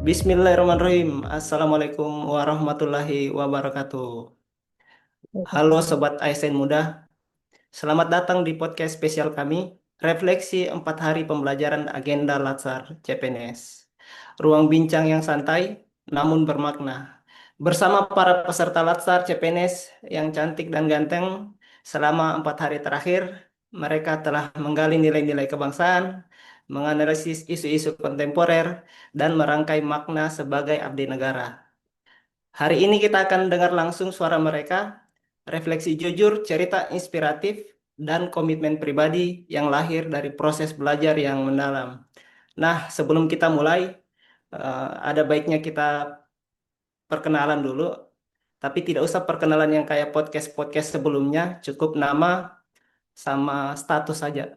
Bismillahirrahmanirrahim. Assalamualaikum warahmatullahi wabarakatuh. Halo Waalaikumsalam. Sobat ASN Muda, selamat datang di podcast spesial kami, Refleksi 4 Hari Pembelajaran Agenda Latsar CPNS. Ruang bincang yang santai, namun bermakna. Bersama para peserta Latsar CPNS yang cantik dan ganteng, selama 4 hari terakhir, mereka telah menggali nilai-nilai kebangsaan, menganalisis isu-isu kontemporer, dan merangkai makna sebagai abdi negara. Hari ini kita akan dengar langsung suara mereka, refleksi jujur, cerita inspiratif, dan komitmen pribadi yang lahir dari proses belajar yang mendalam. Nah, sebelum kita mulai, ada baiknya kita perkenalan dulu, tapi tidak usah perkenalan yang kayak podcast-podcast sebelumnya, cukup nama sama status saja.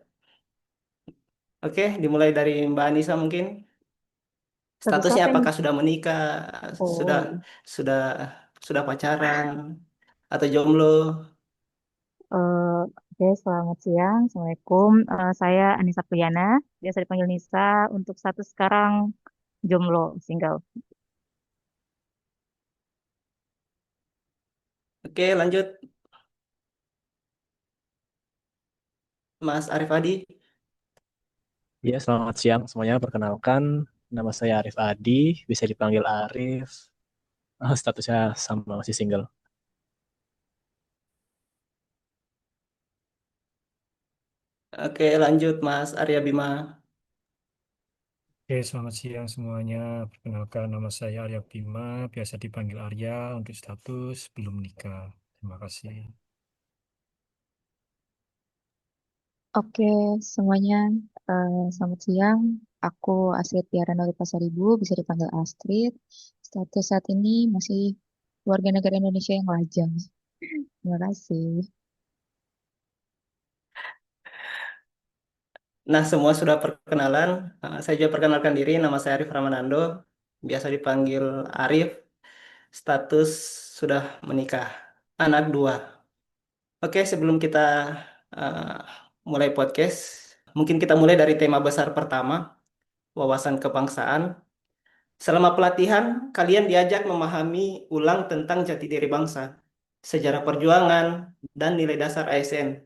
Oke, dimulai dari Mbak Anissa mungkin. Status Statusnya apa ini? apakah sudah menikah, sudah Oh, sudah sudah pacaran atau jomblo? oke, selamat siang. Assalamualaikum. Saya Anissa Priyana, biasa dipanggil Nisa. Untuk status sekarang jomblo, single. Oke, lanjut Mas Arif Adi. Ya, selamat siang semuanya. Perkenalkan, nama saya Arif Adi, bisa dipanggil Arif. Statusnya sama masih single. Oke, lanjut Mas Arya Bima. Oke, selamat siang semuanya. Perkenalkan nama saya Arya Bima, biasa dipanggil Arya untuk status belum nikah. Terima kasih. Oke, semuanya. Selamat siang. Aku Astrid Tiara dari Pasaribu, bisa dipanggil Astrid. Status saat ini masih warga negara Indonesia yang lajang. Terima kasih. Nah, semua sudah perkenalan. Saya juga perkenalkan diri, nama saya Arif Ramanando. Biasa dipanggil Arif. Status sudah menikah. Anak dua. Oke, sebelum kita eh, mulai podcast, mungkin kita mulai dari tema besar pertama, wawasan kebangsaan. Selama pelatihan, kalian diajak memahami ulang tentang jati diri bangsa, sejarah perjuangan, dan nilai dasar ASN.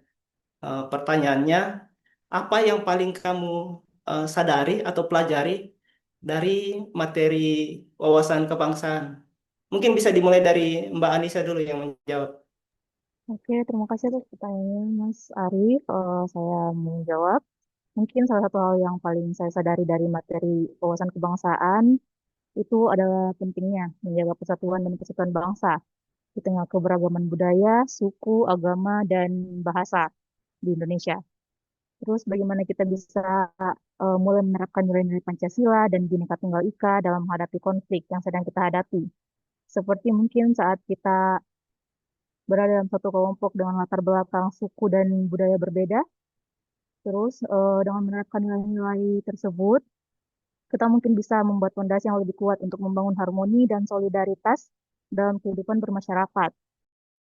Pertanyaannya, apa yang paling kamu sadari atau pelajari dari materi wawasan kebangsaan? Mungkin bisa dimulai dari Mbak Anissa dulu yang menjawab. Oke, terima kasih atas pertanyaannya, Mas Arif. Saya mau menjawab. Mungkin salah satu hal yang paling saya sadari dari materi wawasan kebangsaan itu adalah pentingnya menjaga persatuan dan kesatuan bangsa di tengah keberagaman budaya, suku, agama, dan bahasa di Indonesia. Terus bagaimana kita bisa mulai menerapkan nilai-nilai Pancasila dan Bhinneka Tunggal Ika dalam menghadapi konflik yang sedang kita hadapi. Seperti mungkin saat kita berada dalam satu kelompok dengan latar belakang suku dan budaya berbeda, terus dengan menerapkan nilai-nilai tersebut, kita mungkin bisa membuat fondasi yang lebih kuat untuk membangun harmoni dan solidaritas dalam kehidupan bermasyarakat.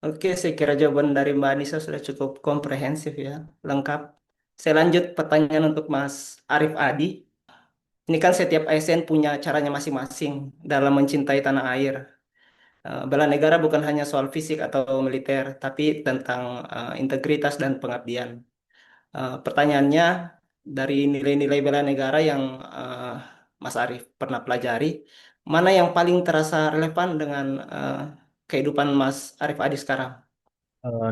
Oke, saya kira jawaban dari Mbak Anissa sudah cukup komprehensif ya, lengkap. Saya lanjut pertanyaan untuk Mas Arif Adi. Ini kan setiap ASN punya caranya masing-masing dalam mencintai tanah air. Bela negara bukan hanya soal fisik atau militer, tapi tentang integritas dan pengabdian. Pertanyaannya, dari nilai-nilai bela negara yang Mas Arif pernah pelajari, mana yang paling terasa relevan dengan kehidupan Mas Arif Adi sekarang?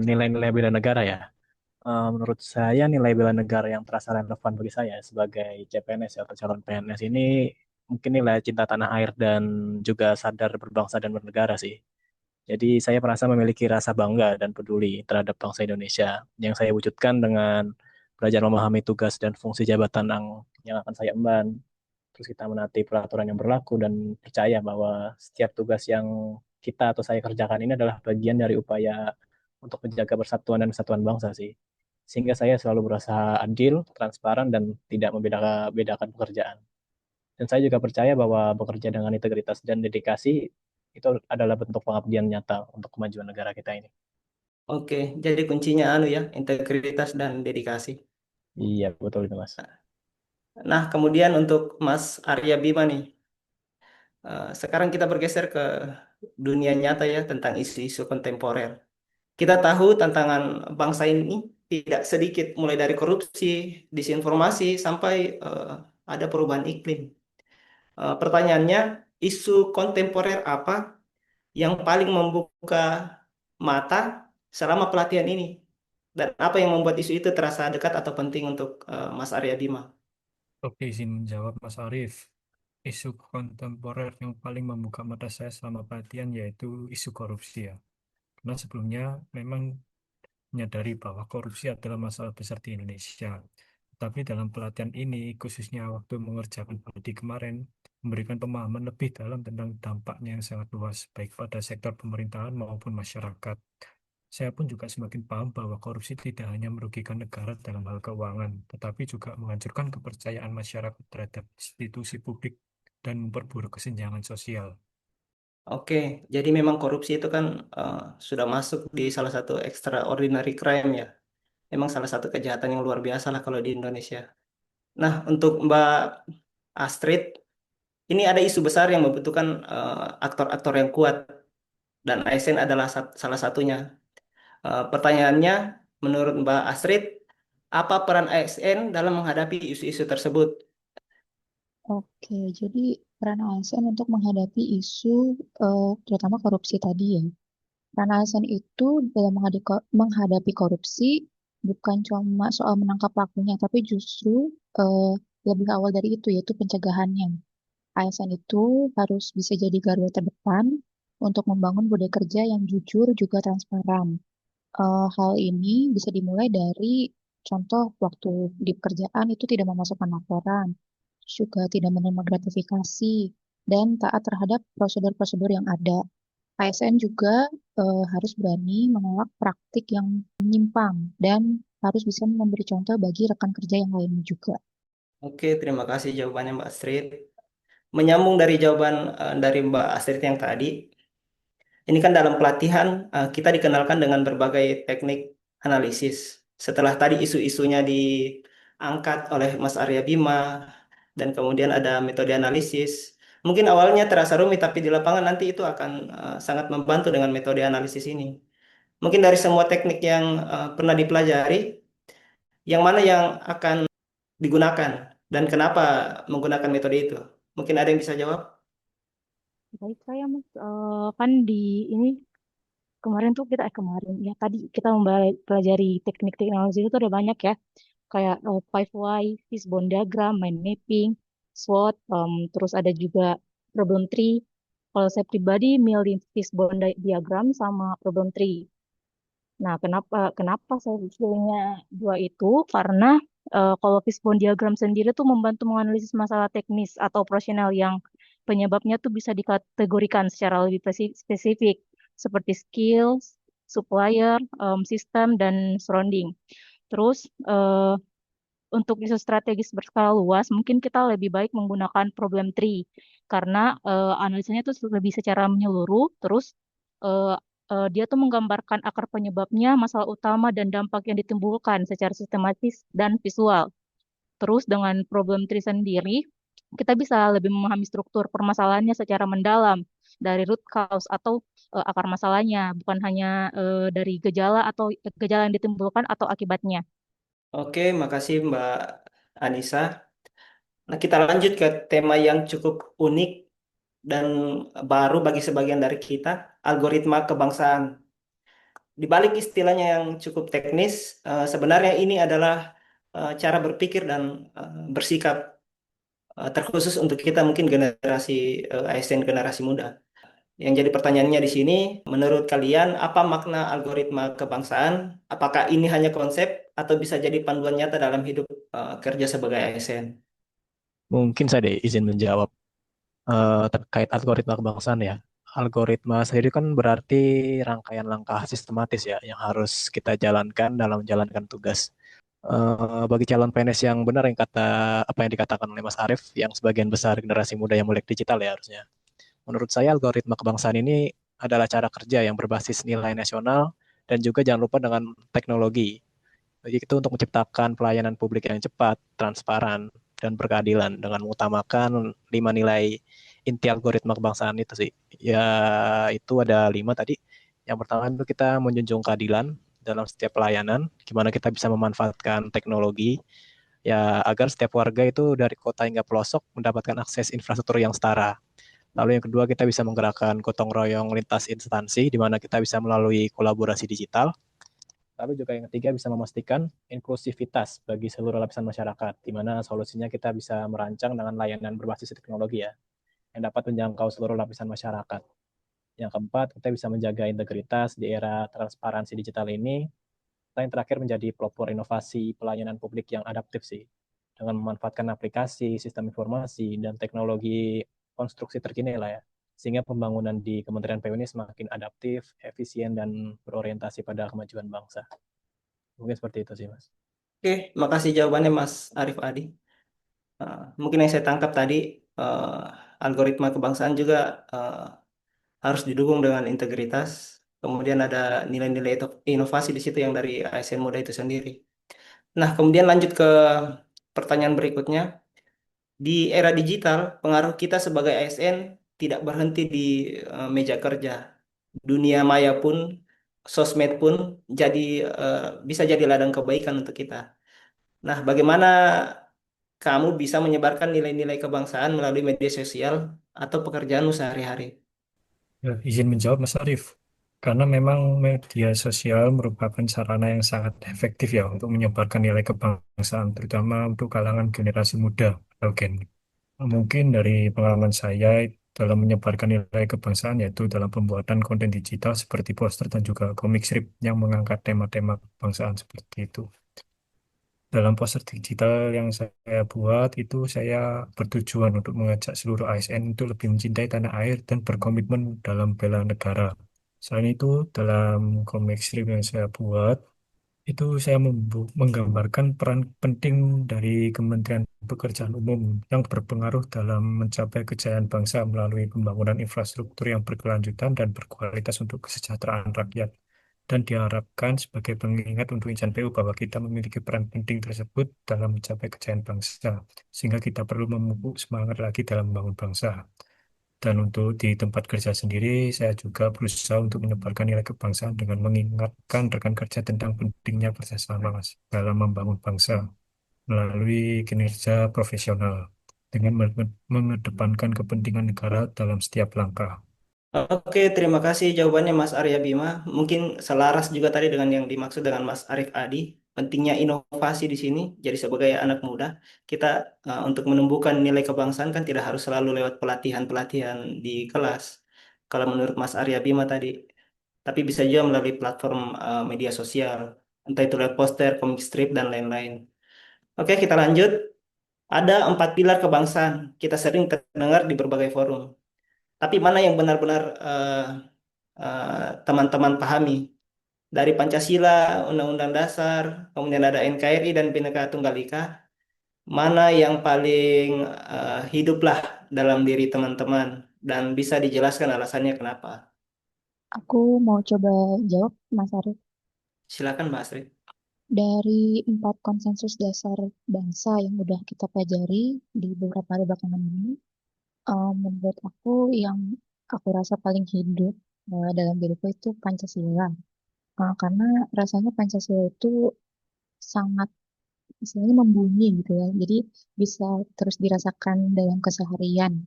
Nilai-nilai bela negara ya. Menurut saya nilai bela negara yang terasa relevan bagi saya sebagai CPNS atau calon PNS ini mungkin nilai cinta tanah air dan juga sadar berbangsa dan bernegara sih. Jadi saya merasa memiliki rasa bangga dan peduli terhadap bangsa Indonesia yang saya wujudkan dengan belajar memahami tugas dan fungsi jabatan yang akan saya emban. Terus kita menaati peraturan yang berlaku dan percaya bahwa setiap tugas yang kita atau saya kerjakan ini adalah bagian dari upaya untuk menjaga persatuan dan kesatuan bangsa sih. Sehingga saya selalu berusaha adil, transparan, dan tidak membedakan pekerjaan. Dan saya juga percaya bahwa bekerja dengan integritas dan dedikasi itu adalah bentuk pengabdian nyata untuk kemajuan negara kita ini. Oke, jadi kuncinya ya, integritas dan dedikasi. Iya, betul itu, Mas. Nah, kemudian untuk Mas Arya Bima nih, Sekarang kita bergeser ke dunia nyata ya tentang isu-isu kontemporer. Kita tahu tantangan bangsa ini tidak sedikit, mulai dari korupsi, disinformasi, sampai ada perubahan iklim. Pertanyaannya, isu kontemporer apa yang paling membuka mata selama pelatihan ini? Dan apa yang membuat isu itu terasa dekat atau penting untuk Mas Arya Bima? Oke, izin menjawab Mas Arief. Isu kontemporer yang paling membuka mata saya selama pelatihan yaitu isu korupsi ya. Karena sebelumnya memang menyadari bahwa korupsi adalah masalah besar di Indonesia. Tapi dalam pelatihan ini, khususnya waktu mengerjakan studi kemarin, memberikan pemahaman lebih dalam tentang dampaknya yang sangat luas, baik pada sektor pemerintahan maupun masyarakat. Saya pun juga semakin paham bahwa korupsi tidak hanya merugikan negara dalam hal keuangan, tetapi juga menghancurkan kepercayaan masyarakat terhadap institusi publik dan memperburuk kesenjangan sosial. Oke, jadi memang korupsi itu kan eh, sudah masuk di salah satu extraordinary crime ya. Memang salah satu kejahatan yang luar biasa lah kalau di Indonesia. Nah, untuk Mbak Astrid, ini ada isu besar yang membutuhkan aktor-aktor yang kuat dan ASN adalah salah satunya. Pertanyaannya, menurut Mbak Astrid, apa peran ASN dalam menghadapi isu-isu tersebut? Oke, jadi peran ASN untuk menghadapi isu terutama korupsi tadi ya. Peran ASN itu dalam menghadapi korupsi bukan cuma soal menangkap pelakunya, tapi justru eh, lebih awal dari itu, yaitu pencegahannya. ASN itu harus bisa jadi garda terdepan untuk membangun budaya kerja yang jujur juga transparan. Hal ini bisa dimulai dari contoh waktu di pekerjaan itu tidak memasukkan laporan, juga tidak menerima gratifikasi, dan taat terhadap prosedur-prosedur yang ada. ASN juga harus berani menolak praktik yang menyimpang dan harus bisa memberi contoh bagi rekan kerja yang lainnya juga. Oke, terima kasih jawabannya Mbak Astrid. Menyambung dari jawaban dari Mbak Astrid yang tadi, ini kan dalam pelatihan kita dikenalkan dengan berbagai teknik analisis. Setelah tadi isu-isunya diangkat oleh Mas Arya Bima dan kemudian ada metode analisis. Mungkin awalnya terasa rumit, tapi di lapangan nanti itu akan sangat membantu dengan metode analisis ini. Mungkin dari semua teknik yang pernah dipelajari, yang mana yang akan digunakan dan kenapa menggunakan metode itu? Mungkin ada yang bisa jawab? Baik, saya Mas, kan di ini kemarin tuh kita kemarin ya tadi kita mempelajari teknik teknologi itu ada banyak ya, kayak 5 why, fishbone diagram, mind mapping, SWOT, terus ada juga problem tree. Kalau saya pribadi milih fishbone diagram sama problem tree. Nah, kenapa kenapa saya pilihnya dua itu? Karena kalau fishbone diagram sendiri tuh membantu menganalisis masalah teknis atau operasional yang penyebabnya tuh bisa dikategorikan secara lebih spesifik, seperti skills, supplier, sistem, dan surrounding. Terus untuk isu strategis berskala luas, mungkin kita lebih baik menggunakan problem tree karena analisanya tuh lebih secara menyeluruh. Terus eh, dia tuh menggambarkan akar penyebabnya, masalah utama dan dampak yang ditimbulkan secara sistematis dan visual. Terus dengan problem tree sendiri, kita bisa lebih memahami struktur permasalahannya secara mendalam dari root cause atau akar masalahnya, bukan hanya dari gejala atau gejala yang ditimbulkan atau akibatnya. Oke, makasih Mbak Anissa. Nah, kita lanjut ke tema yang cukup unik dan baru bagi sebagian dari kita, algoritma kebangsaan. Di balik istilahnya yang cukup teknis, sebenarnya ini adalah cara berpikir dan bersikap terkhusus untuk kita mungkin generasi ASN generasi muda. Yang jadi pertanyaannya di sini, menurut kalian apa makna algoritma kebangsaan? Apakah ini hanya konsep atau bisa jadi panduan nyata dalam hidup kerja sebagai ASN? Mungkin saya deh izin menjawab terkait algoritma kebangsaan ya. Algoritma sendiri kan berarti rangkaian langkah sistematis ya yang harus kita jalankan dalam menjalankan tugas. Bagi calon PNS yang benar yang kata apa yang dikatakan oleh Mas Arief, yang sebagian besar generasi muda yang melek digital ya harusnya. Menurut saya algoritma kebangsaan ini adalah cara kerja yang berbasis nilai nasional dan juga jangan lupa dengan teknologi. Jadi itu untuk menciptakan pelayanan publik yang cepat, transparan, dan berkeadilan dengan mengutamakan 5 nilai inti algoritma kebangsaan itu sih. Ya, itu ada 5 tadi. Yang pertama itu kita menjunjung keadilan dalam setiap pelayanan, gimana kita bisa memanfaatkan teknologi ya agar setiap warga itu dari kota hingga pelosok mendapatkan akses infrastruktur yang setara. Lalu yang kedua kita bisa menggerakkan gotong royong lintas instansi di mana kita bisa melalui kolaborasi digital. Lalu juga yang ketiga bisa memastikan inklusivitas bagi seluruh lapisan masyarakat, di mana solusinya kita bisa merancang dengan layanan berbasis teknologi ya, yang dapat menjangkau seluruh lapisan masyarakat. Yang keempat, kita bisa menjaga integritas di era transparansi digital ini. Yang terakhir menjadi pelopor inovasi pelayanan publik yang adaptif sih, dengan memanfaatkan aplikasi, sistem informasi, dan teknologi konstruksi terkini lah ya, sehingga pembangunan di Kementerian PU ini semakin adaptif, efisien, dan berorientasi pada kemajuan bangsa. Mungkin seperti itu sih, Mas. Oke, makasih jawabannya Mas Arif Adi. Mungkin yang saya tangkap tadi, algoritma kebangsaan juga harus didukung dengan integritas. Kemudian ada nilai-nilai inovasi di situ yang dari ASN Muda itu sendiri. Nah, kemudian lanjut ke pertanyaan berikutnya. Di era digital, pengaruh kita sebagai ASN tidak berhenti di meja kerja. Dunia maya pun, sosmed pun jadi eh, bisa jadi ladang kebaikan untuk kita. Nah, bagaimana kamu bisa menyebarkan nilai-nilai kebangsaan melalui media sosial atau pekerjaanmu sehari-hari? Ya, izin menjawab Mas Arief. Karena memang media sosial merupakan sarana yang sangat efektif ya untuk menyebarkan nilai kebangsaan, terutama untuk kalangan generasi muda atau Gen. Mungkin dari pengalaman saya dalam menyebarkan nilai kebangsaan yaitu dalam pembuatan konten digital seperti poster dan juga komik strip yang mengangkat tema-tema kebangsaan seperti itu. Dalam poster digital yang saya buat itu saya bertujuan untuk mengajak seluruh ASN untuk lebih mencintai tanah air dan berkomitmen dalam bela negara. Selain itu, dalam komik strip yang saya buat, itu saya menggambarkan peran penting dari Kementerian Pekerjaan Umum yang berpengaruh dalam mencapai kejayaan bangsa melalui pembangunan infrastruktur yang berkelanjutan dan berkualitas untuk kesejahteraan rakyat. Dan diharapkan sebagai pengingat untuk insan PU bahwa kita memiliki peran penting tersebut dalam mencapai kejayaan bangsa, sehingga kita perlu memupuk semangat lagi dalam membangun bangsa. Dan untuk di tempat kerja sendiri, saya juga berusaha untuk menyebarkan nilai kebangsaan dengan mengingatkan rekan kerja tentang pentingnya kerjasama, Mas, dalam membangun bangsa melalui kinerja profesional dengan mengedepankan kepentingan negara dalam setiap langkah. Oke, terima kasih jawabannya Mas Arya Bima. Mungkin selaras juga tadi dengan yang dimaksud dengan Mas Arif Adi, pentingnya inovasi di sini. Jadi sebagai anak muda, kita untuk menumbuhkan nilai kebangsaan kan tidak harus selalu lewat pelatihan-pelatihan di kelas. Kalau menurut Mas Arya Bima tadi, tapi bisa juga melalui platform media sosial, entah itu lewat poster, komik strip, dan lain-lain. Oke, kita lanjut. Ada 4 pilar kebangsaan. Kita sering terdengar di berbagai forum. Tapi mana yang benar-benar teman-teman pahami? Dari Pancasila, Undang-Undang Dasar, kemudian ada NKRI dan Bhinneka Tunggal Ika. Mana yang paling hiduplah dalam diri teman-teman dan bisa dijelaskan alasannya kenapa? Aku mau coba jawab, Mas Arief. Silakan Mbak Astrid. Dari 4 konsensus dasar bangsa yang udah kita pelajari di beberapa hari belakangan ini, menurut aku yang aku rasa paling hidup dalam diriku itu Pancasila. Karena rasanya Pancasila itu sangat istilahnya membumi gitu ya. Jadi bisa terus dirasakan dalam keseharian.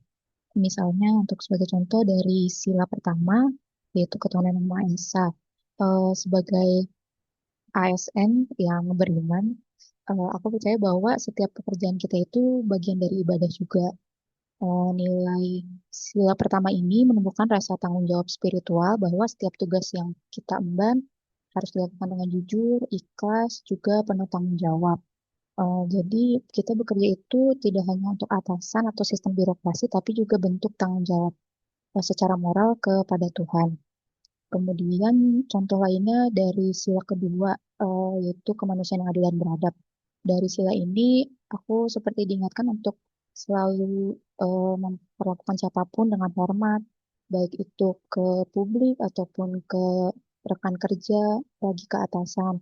Misalnya untuk sebagai contoh dari sila pertama yaitu ketuhanan yang Maha Esa. Sebagai ASN yang beriman, aku percaya bahwa setiap pekerjaan kita itu bagian dari ibadah juga. Nilai sila pertama ini menumbuhkan rasa tanggung jawab spiritual bahwa setiap tugas yang kita emban harus dilakukan dengan jujur, ikhlas, juga penuh tanggung jawab. Jadi kita bekerja itu tidak hanya untuk atasan atau sistem birokrasi, tapi juga bentuk tanggung jawab secara moral kepada Tuhan. Kemudian contoh lainnya dari sila kedua, yaitu kemanusiaan yang adil dan beradab. Dari sila ini, aku seperti diingatkan untuk selalu memperlakukan siapapun dengan hormat, baik itu ke publik ataupun ke rekan kerja, bagi ke atasan.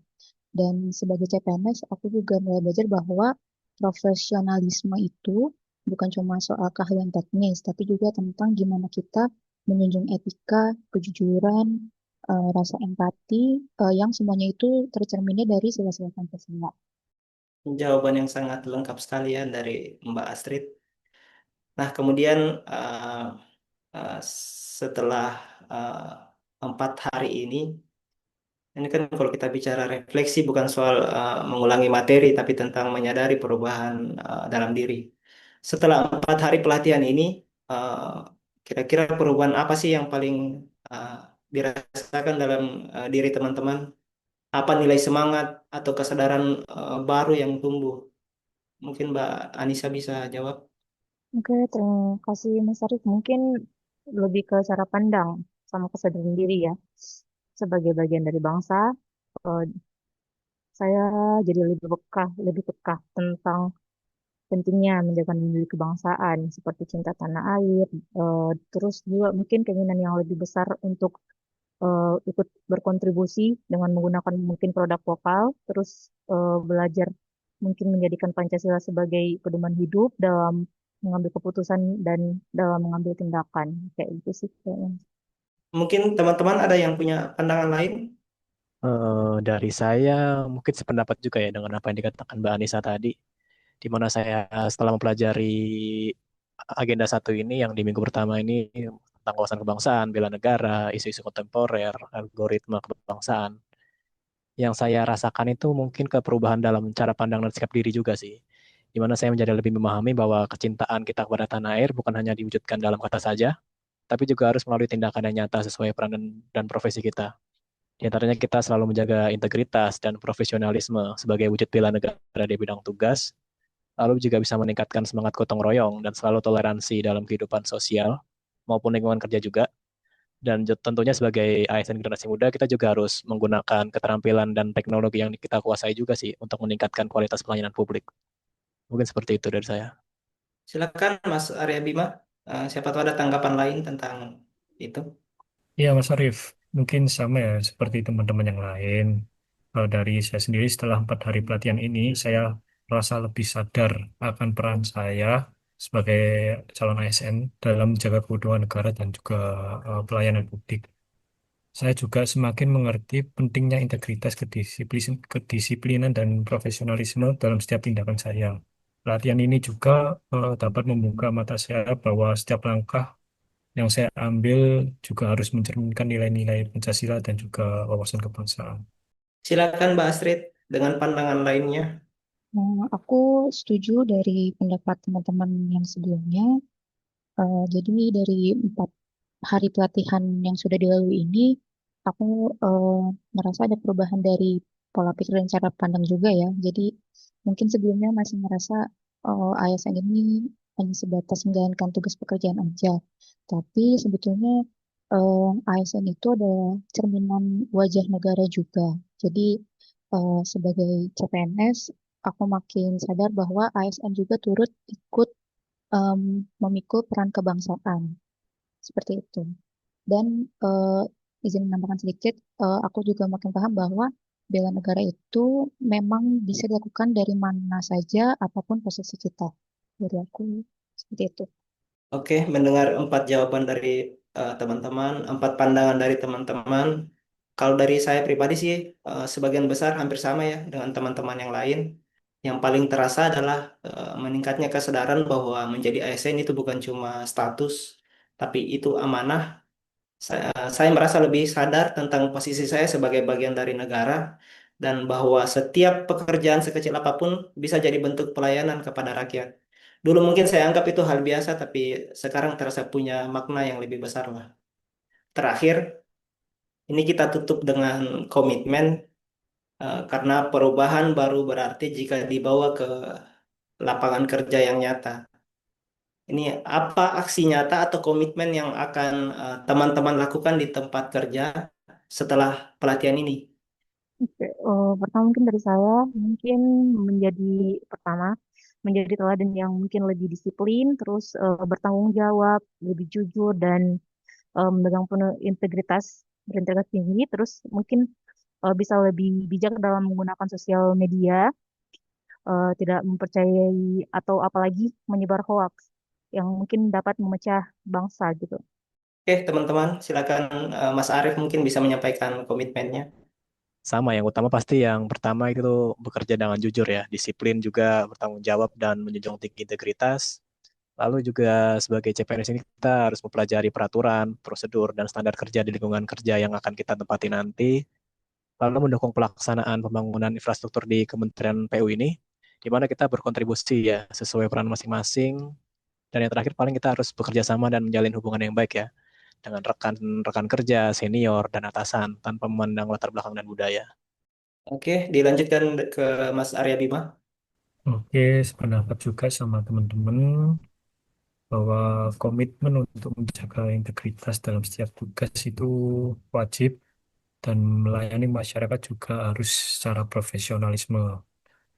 Dan sebagai CPNS, aku juga mulai belajar bahwa profesionalisme itu bukan cuma soal keahlian teknis, tapi juga tentang gimana kita menjunjung etika, kejujuran, rasa empati, yang semuanya itu tercerminnya dari sila-sila Pancasila. Jawaban yang sangat lengkap sekali ya dari Mbak Astrid. Nah, kemudian eh, setelah eh, 4 hari ini, ini kan kalau kita bicara refleksi bukan soal mengulangi materi, tapi tentang menyadari perubahan dalam diri. Setelah 4 hari pelatihan ini, eh, kira-kira perubahan apa sih yang paling eh, dirasakan dalam diri teman-teman? Apa nilai semangat atau kesadaran baru yang tumbuh? Mungkin Mbak Anissa bisa jawab. Oke, terima kasih Mas Arif. Mungkin lebih ke cara pandang sama kesadaran diri ya. Sebagai bagian dari bangsa, eh, saya jadi lebih peka tentang pentingnya menjaga nilai kebangsaan seperti cinta tanah air, terus juga mungkin keinginan yang lebih besar untuk ikut berkontribusi dengan menggunakan mungkin produk lokal, terus belajar mungkin menjadikan Pancasila sebagai pedoman hidup dalam mengambil keputusan dan dalam mengambil tindakan. Kayak gitu sih kayaknya. Mungkin teman-teman ada yang punya pandangan lain? Dari saya mungkin sependapat juga ya dengan apa yang dikatakan Mbak Anissa tadi, di mana saya setelah mempelajari agenda satu ini yang di minggu pertama ini tentang wawasan kebangsaan, bela negara, isu-isu kontemporer, algoritma kebangsaan, yang saya rasakan itu mungkin ke perubahan dalam cara pandang dan sikap diri juga sih. Di mana saya menjadi lebih memahami bahwa kecintaan kita kepada tanah air bukan hanya diwujudkan dalam kata saja, tapi juga harus melalui tindakan yang nyata sesuai peran dan profesi kita. Di antaranya kita selalu menjaga integritas dan profesionalisme sebagai wujud bela negara di bidang tugas, lalu juga bisa meningkatkan semangat gotong royong dan selalu toleransi dalam kehidupan sosial maupun lingkungan kerja juga. Dan tentunya sebagai ASN generasi muda, kita juga harus menggunakan keterampilan dan teknologi yang kita kuasai juga sih untuk meningkatkan kualitas pelayanan publik. Mungkin seperti itu dari saya. Silakan Mas Arya Bima. Siapa tahu ada tanggapan lain tentang itu. Iya, Mas Arief, mungkin sama ya seperti teman-teman yang lain. Kalau dari saya sendiri setelah 4 hari pelatihan ini, saya merasa lebih sadar akan peran saya sebagai calon ASN dalam menjaga keutuhan negara dan juga pelayanan publik. Saya juga semakin mengerti pentingnya integritas, kedisiplinan, dan profesionalisme dalam setiap tindakan saya. Pelatihan ini juga dapat membuka mata saya bahwa setiap langkah yang saya ambil juga harus mencerminkan nilai-nilai Pancasila dan juga wawasan kebangsaan. Silakan Mbak Astrid dengan pandangan lainnya. Aku setuju dari pendapat teman-teman yang sebelumnya. Jadi dari 4 hari pelatihan yang sudah dilalui ini, aku merasa ada perubahan dari pola pikir dan cara pandang juga ya. Jadi mungkin sebelumnya masih merasa ASN ini hanya sebatas menjalankan tugas pekerjaan aja. Tapi sebetulnya ASN itu adalah cerminan wajah negara juga. Jadi sebagai CPNS, aku makin sadar bahwa ASN juga turut ikut em, memikul peran kebangsaan seperti itu. Dan izin menambahkan sedikit, aku juga makin paham bahwa bela negara itu memang bisa dilakukan dari mana saja, apapun posisi kita. Dari aku seperti itu. Oke, mendengar 4 jawaban dari teman-teman, 4 pandangan dari teman-teman. Kalau dari saya pribadi sih, sebagian besar hampir sama ya dengan teman-teman yang lain. Yang paling terasa adalah meningkatnya kesadaran bahwa menjadi ASN itu bukan cuma status, tapi itu amanah. Saya merasa lebih sadar tentang posisi saya sebagai bagian dari negara dan bahwa setiap pekerjaan sekecil apapun bisa jadi bentuk pelayanan kepada rakyat. Dulu mungkin saya anggap itu hal biasa, tapi sekarang terasa punya makna yang lebih besar lah. Terakhir, ini kita tutup dengan komitmen karena perubahan baru berarti jika dibawa ke lapangan kerja yang nyata. Ini apa aksi nyata atau komitmen yang akan teman-teman lakukan di tempat kerja setelah pelatihan ini? Oke, pertama mungkin dari saya, mungkin menjadi pertama, menjadi teladan yang mungkin lebih disiplin, terus bertanggung jawab, lebih jujur, dan memegang penuh berintegritas tinggi, terus mungkin bisa lebih bijak dalam menggunakan sosial media, tidak mempercayai atau apalagi menyebar hoax yang mungkin dapat memecah bangsa gitu. Oke, teman-teman, silakan Mas Arief mungkin bisa menyampaikan komitmennya. Sama, yang utama pasti yang pertama itu bekerja dengan jujur ya, disiplin juga, bertanggung jawab dan menjunjung tinggi integritas. Lalu juga sebagai CPNS ini kita harus mempelajari peraturan, prosedur, dan standar kerja di lingkungan kerja yang akan kita tempati nanti. Lalu mendukung pelaksanaan pembangunan infrastruktur di Kementerian PU ini, di mana kita berkontribusi ya sesuai peran masing-masing. Dan yang terakhir paling kita harus bekerja sama dan menjalin hubungan yang baik ya dengan rekan-rekan kerja, senior, dan atasan tanpa memandang latar belakang dan budaya. Oke, dilanjutkan ke Mas Arya Bima. Oke, sependapat juga sama teman-teman bahwa komitmen untuk menjaga integritas dalam setiap tugas itu wajib dan melayani masyarakat juga harus secara profesionalisme.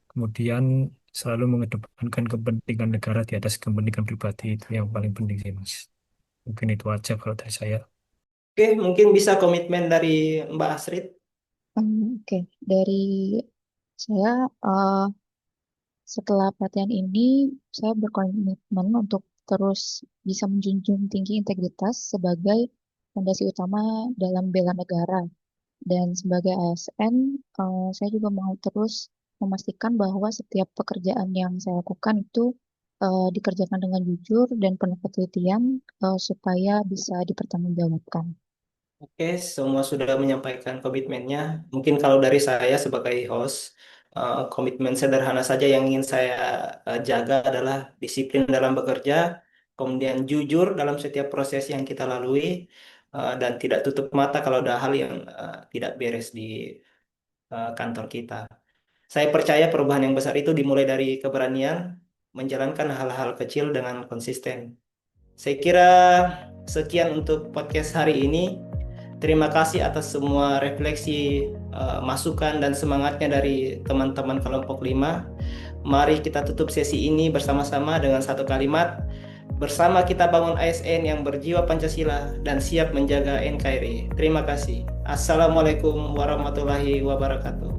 Kemudian selalu mengedepankan kepentingan negara di atas kepentingan pribadi itu yang paling penting sih, Mas. Mungkin itu aja kalau dari saya. Oke, mungkin bisa komitmen dari Mbak Asrid. Oke, dari saya setelah pelatihan ini saya berkomitmen untuk terus bisa menjunjung tinggi integritas sebagai fondasi utama dalam bela negara. Dan sebagai ASN, saya juga mau terus memastikan bahwa setiap pekerjaan yang saya lakukan itu dikerjakan dengan jujur dan penuh ketelitian supaya bisa dipertanggungjawabkan. Oke, semua sudah menyampaikan komitmennya. Mungkin kalau dari saya sebagai host, komitmen sederhana saja yang ingin saya jaga adalah disiplin dalam bekerja, kemudian jujur dalam setiap proses yang kita lalui, dan tidak tutup mata kalau ada hal yang tidak beres di kantor kita. Saya percaya perubahan yang besar itu dimulai dari keberanian menjalankan hal-hal kecil dengan konsisten. Saya kira sekian untuk podcast hari ini. Terima kasih atas semua refleksi, masukan, dan semangatnya dari teman-teman kelompok 5. Mari kita tutup sesi ini bersama-sama dengan satu kalimat. Bersama kita bangun ASN yang berjiwa Pancasila dan siap menjaga NKRI. Terima kasih. Assalamualaikum warahmatullahi wabarakatuh.